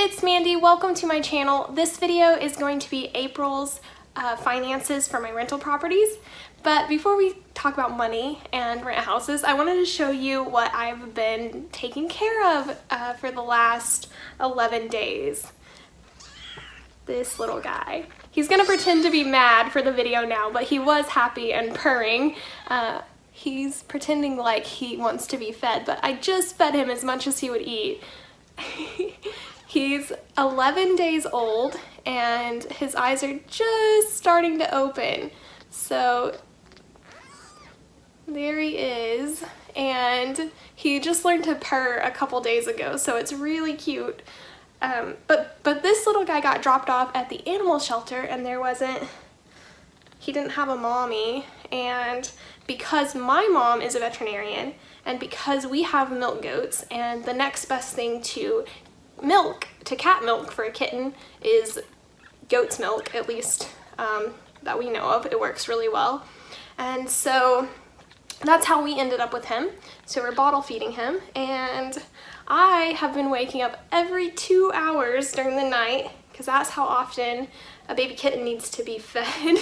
it's Mandy. Welcome to my channel. This video is going to be April's finances for my rental properties. But before we talk about money and rent houses, I wanted to show you what I've been taking care of for the last 11 days. This little guy. He's gonna pretend to be mad for the video now, but he was happy and purring. He's pretending like he wants to be fed, but I just fed him as much as he would eat. He's 11 days old and his eyes are just starting to open. So there he is, and he just learned to purr a couple days ago, so it's really cute. But this little guy got dropped off at the animal shelter and he didn't have a mommy, and because my mom is a veterinarian and because we have milk goats and the next best thing to cat milk for a kitten is goat's milk, at least that we know of. It works really well. And so that's how we ended up with him. So we're bottle feeding him, and I have been waking up every 2 hours during the night because that's how often a baby kitten needs to be fed.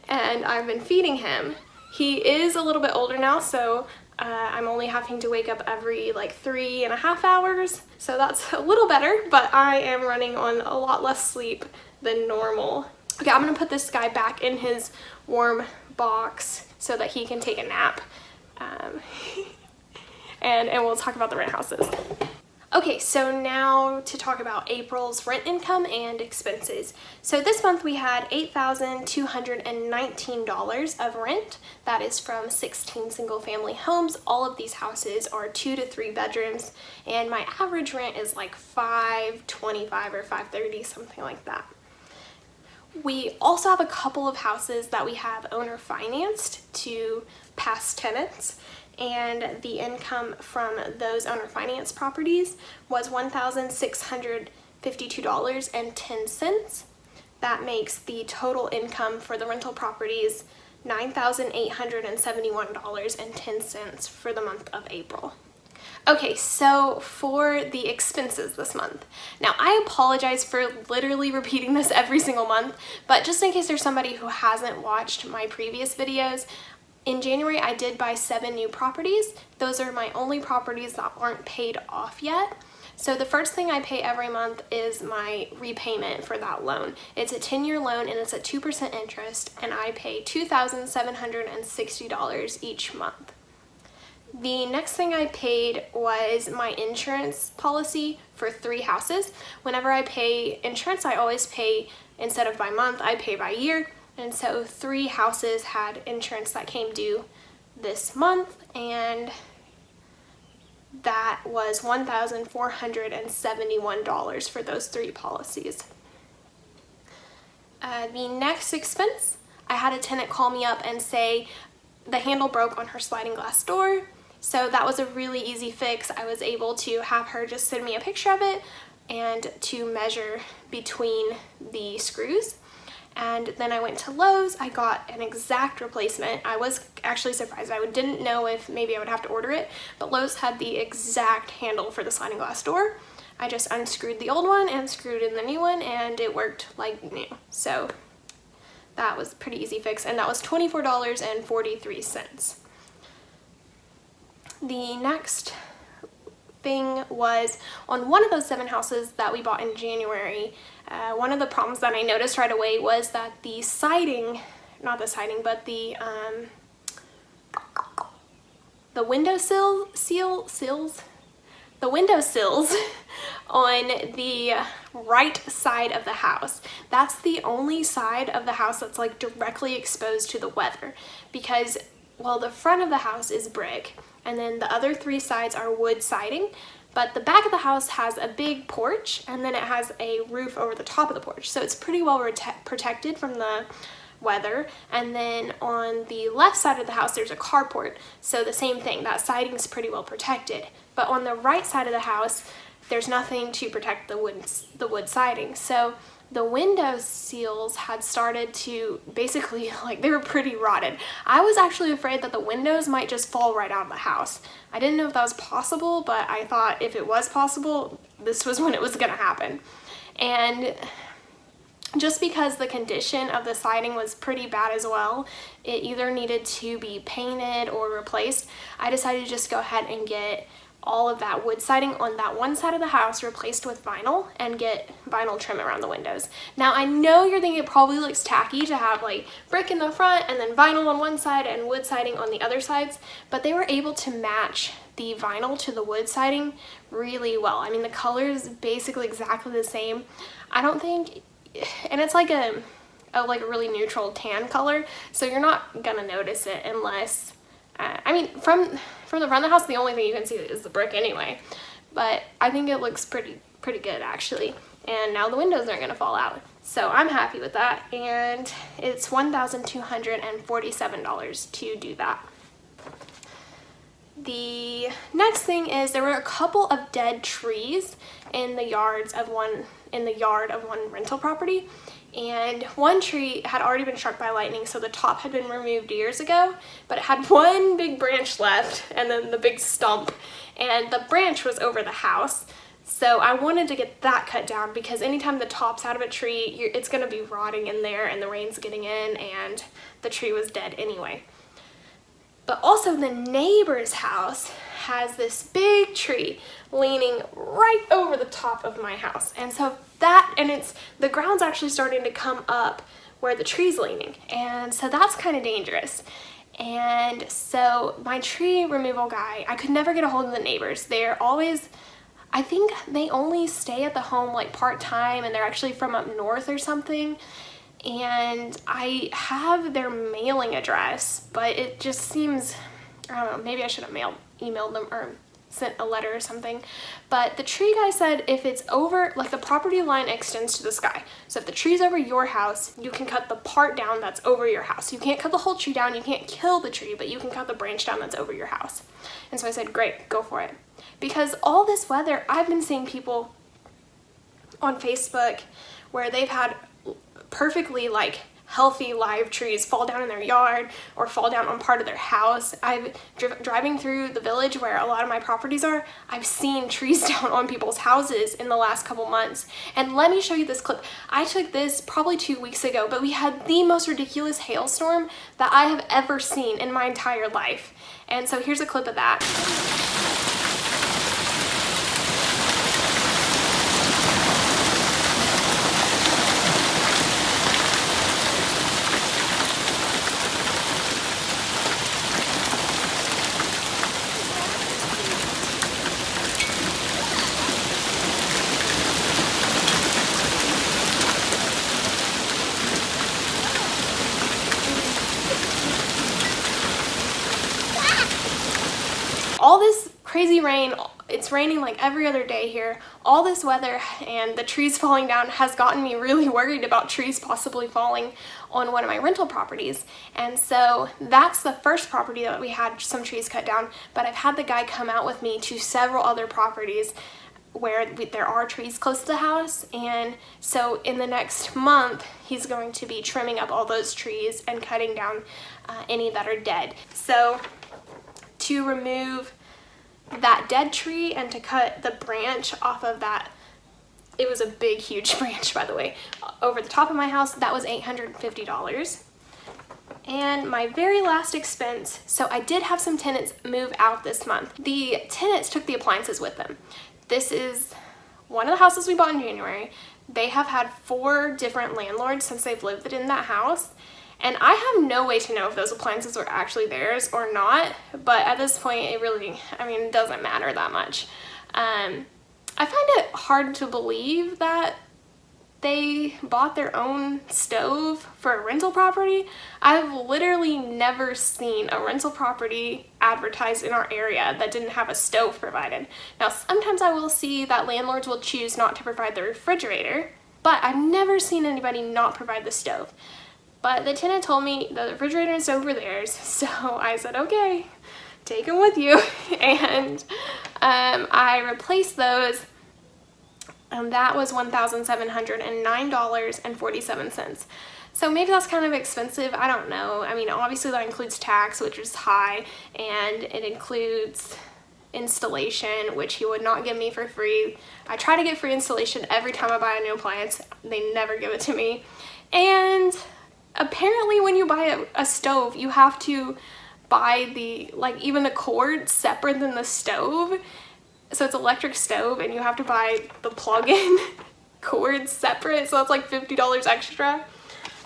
And I've been feeding him. He is a little bit older now, so I'm only having to wake up every like 3.5 hours. So that's a little better, but I am running on a lot less sleep than normal. Okay, I'm gonna put this guy back in his warm box so that he can take a nap. And we'll talk about the rent houses. Okay, so now to talk about April's rent income and expenses. So this month we had $8,219 of rent. That is from 16 single family homes. All of these houses are 2 to 3 bedrooms, and my average rent is like $525 or $530, something like that. We also have a couple of houses that we have owner financed to past tenants, and the income from those owner finance properties was $1,652.10. That makes the total income for the rental properties $9,871.10 for the month of April. Okay, so for the expenses this month. Now, I apologize for literally repeating this every single month, but just in case there's somebody who hasn't watched my previous videos, in January I did buy 7 new properties. Those are my only properties that aren't paid off yet. So the first thing I pay every month is my repayment for that loan. It's a 10-year loan and it's at 2% interest, and I pay $2,760 each month. The next thing I paid was my insurance policy for 3 houses. Whenever I pay insurance, I always pay, instead of by month, I pay by year. And so 3 houses had insurance that came due this month, and that was $1,471 for those 3 policies. The next expense, I had a tenant call me up and say the handle broke on her sliding glass door. So that was a really easy fix. I was able to have her just send me a picture of it and to measure between the screws. And then I went to Lowe's. I got an exact replacement. I was actually surprised. I didn't know if maybe I would have to order it, but Lowe's had the exact handle for the sliding glass door. I just unscrewed the old one and screwed in the new one, and it worked like new. So that was a pretty easy fix, and that was $24.43. The next thing was on one of those 7 houses that we bought in January. One of the problems that I noticed right away was that the siding, not the siding, but the windowsills on the right side of the house. That's the only side of the house that's like directly exposed to the weather, because, well, the front of the house is brick, and then the other 3 sides are wood siding, but the back of the house has a big porch, and then it has a roof over the top of the porch, so it's pretty well protected from the weather. And then on the left side of the house there's a carport, so the same thing, that siding is pretty well protected. But on the right side of the house there's nothing to protect the wood siding. So the window seals had started to basically, like, they were pretty rotted. I was actually afraid that the windows might just fall right out of the house. I didn't know if that was possible, but I thought if it was possible, this was when it was gonna happen. And just because the condition of the siding was pretty bad as well, it either needed to be painted or replaced, I decided to just go ahead and get all of that wood siding on that one side of the house replaced with vinyl and get vinyl trim around the windows. Now I know you're thinking it probably looks tacky to have like brick in the front and then vinyl on one side and wood siding on the other sides, but they were able to match the vinyl to the wood siding really well. I mean, the color is basically exactly the same. I don't think, and it's like a really neutral tan color, so you're not gonna notice it unless I mean, from the front of the house, the only thing you can see is the brick anyway. But I think it looks pretty good actually. And now the windows aren't gonna fall out. So I'm happy with that. And it's $1,247 to do that. The next thing is there were a couple of dead trees in the yard of one rental property. And one tree had already been struck by lightning, so the top had been removed years ago, but it had one big branch left and then the big stump, and the branch was over the house. So I wanted to get that cut down because anytime the top's out of a tree, it's gonna be rotting in there and the rain's getting in, and the tree was dead anyway. But also the neighbor's house has this big tree leaning right over the top of my house. And so the ground's actually starting to come up where the tree's leaning. And so that's kind of dangerous. And so my tree removal guy, I could never get a hold of the neighbors. They're always, I think they only stay at the home like part-time, and they're actually from up north or something. And I have their mailing address, but it just seems, I don't know, maybe I should have emailed them or sent a letter or something. But the tree guy said if it's over, like the property line extends to the sky. So if the tree's over your house, you can cut the part down that's over your house. You can't cut the whole tree down, you can't kill the tree, but you can cut the branch down that's over your house. And so I said, great, go for it. Because all this weather, I've been seeing people on Facebook where they've had perfectly like healthy live trees fall down in their yard or fall down on part of their house. I've driving through the village where a lot of my properties are, I've seen trees down on people's houses in the last couple months. And let me show you this clip. I took this probably 2 weeks ago, but we had the most ridiculous hailstorm that I have ever seen in my entire life. And so here's a clip of that. All this crazy rain, it's raining like every other day here, all this weather and the trees falling down has gotten me really worried about trees possibly falling on one of my rental properties. And so that's the first property that we had some trees cut down, but I've had the guy come out with me to several other properties where there are trees close to the house. And so in the next month, he's going to be trimming up all those trees and cutting down any that are dead. So to remove that dead tree and to cut the branch off of that, it was a big huge branch, by the way, over the top of my house, that was $850. And my very last expense, so I did have some tenants move out this month. The tenants took the appliances with them. This is one of the houses we bought in January. They have had 4 different landlords since they've lived in that house. And I have no way to know if those appliances were actually theirs or not, but at this point it really, I mean, it doesn't matter that much. I find it hard to believe that they bought their own stove for a rental property. I've literally never seen a rental property advertised in our area that didn't have a stove provided. Now, sometimes I will see that landlords will choose not to provide the refrigerator, but I've never seen anybody not provide the stove. But the tenant told me the refrigerator and stove were theirs, so I said, okay, take them with you. And I replaced those and that was $1,709.47. So maybe that's kind of expensive, I don't know. I mean, obviously that includes tax, which is high, and it includes installation, which he would not give me for free. I try to get free installation every time I buy a new appliance. They never give it to me. And apparently when you buy a stove, you have to buy the, like, even the cord separate than the stove. So it's electric stove and you have to buy the plug-in cord separate, so it's like $50 extra.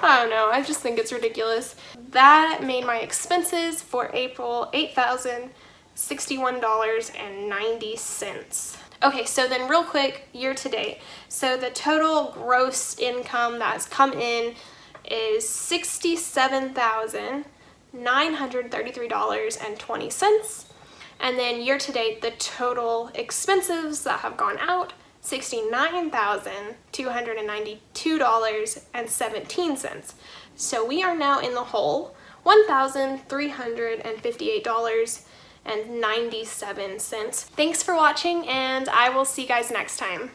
I don't know, I just think it's ridiculous. That made my expenses for April $8,061.90. Okay, so then real quick, year to date. So the total gross income that's come in is $67,933.20. And then year to date, the total expenses that have gone out, $69,292.17. So we are now in the hole, $1,358.97. Thanks for watching, and I will see you guys next time.